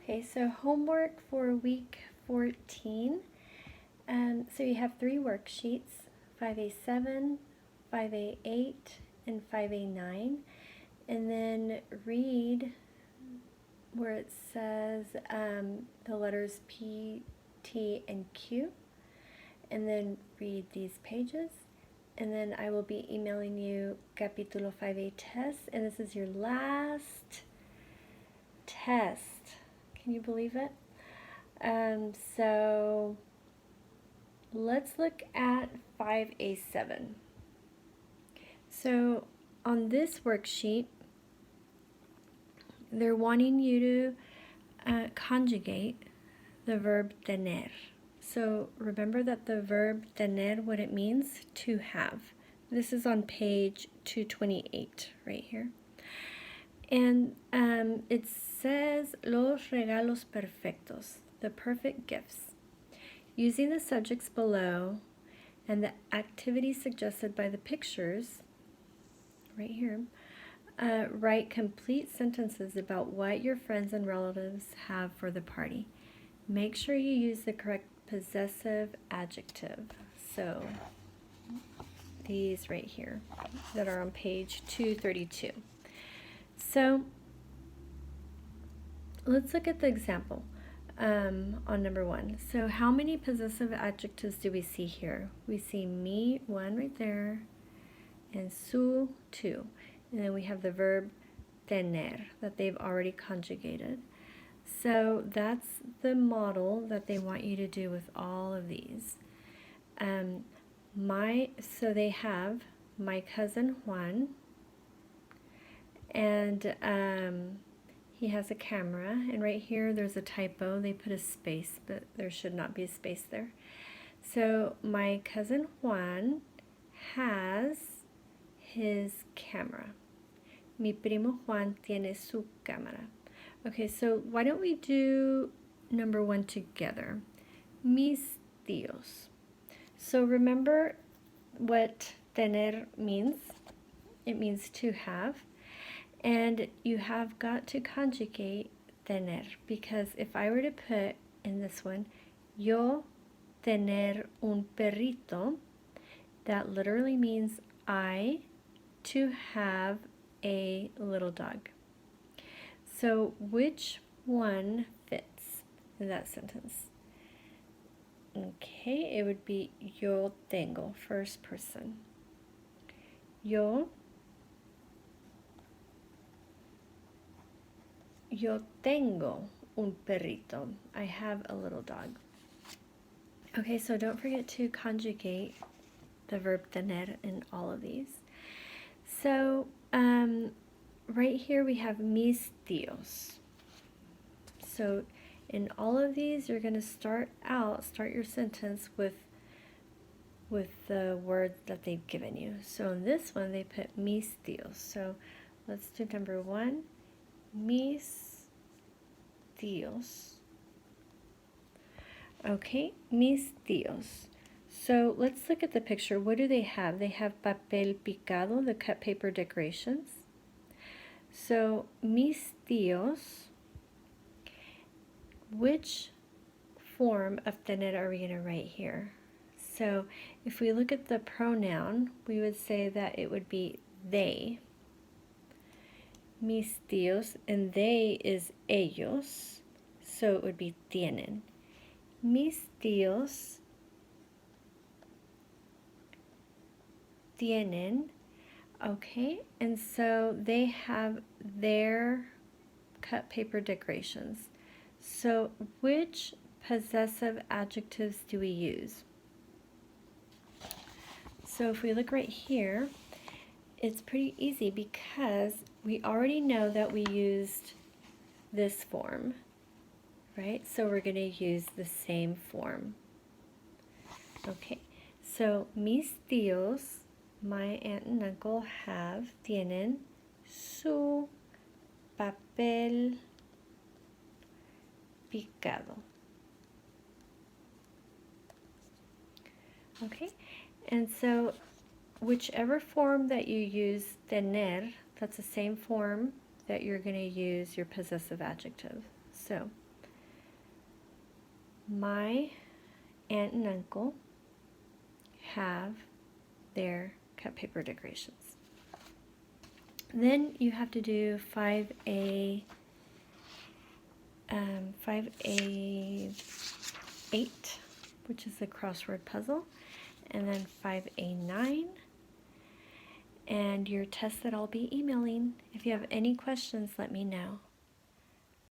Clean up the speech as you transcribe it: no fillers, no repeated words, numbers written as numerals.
Okay, so homework for week 14. So you have 3 worksheets, 5A7, 5A8, and 5A9. And then read where it says the letters P, T, and Q. And then read these pages. And then I will be emailing you Capítulo 5A test. And this is your last test. Can you believe it? So let's look at 5A7. So on this worksheet, they're wanting you to conjugate the verb tener. So remember that the verb tener, what it means? To have. This is on page 228 right here. And it says los regalos perfectos, the perfect gifts. Using the subjects below and the activities suggested by the pictures, right here, write complete sentences about what your friends and relatives have for the party. Make sure you use the correct possessive adjective. So these right here that are on page 232. So let's look at the example on number 1. So how many possessive adjectives do we see here? We see me, 1 right there, and su, 2. And then we have the verb tener that they've already conjugated. So that's the model that they want you to do with all of these. So they have my cousin Juan, and he has a camera, and right here there's a typo. They put a space, but there should not be a space there. So my cousin Juan has his camera. Mi primo Juan tiene su cámara. Okay, so why don't we do number 1 together? Mis tíos. So remember what tener means. It means to have. And you have got to conjugate tener, because if I were to put in this one, yo tener un perrito, that literally means I to have a little dog. So which one fits in that sentence? Okay, it would be yo tengo, first person. Yo tengo un perrito. I have a little dog. Okay, so don't forget to conjugate the verb tener in all of these. So right here we have mis tíos. So in all of these, you're going to start your sentence with the word that they've given you. So in this one, they put mis tíos. So let's do number 1, mis tíos. Okay, mis tíos. So let's look at the picture. What do they have? They have papel picado, the cut paper decorations. So mis tíos, which form of tener are we going to write here? So if we look at the pronoun, we would say that it would be they. Mis tíos, and they is ellos, so it would be tienen. Mis tíos tienen, okay, and so they have their cut paper decorations. So which possessive adjectives do we use? So if we look right here, it's pretty easy because we already know that we used this form, right? So we're going to use the same form. Okay, so mis tíos, my aunt and uncle, tienen su papel picado. Okay, and so whichever form that you use tener, that's the same form that you're going to use your possessive adjective. So my aunt and uncle have their cut paper decorations. Then you have to do 5A 8, which is the crossword puzzle, and then 5A9, and your test that I'll be emailing. If you have any questions, let me know.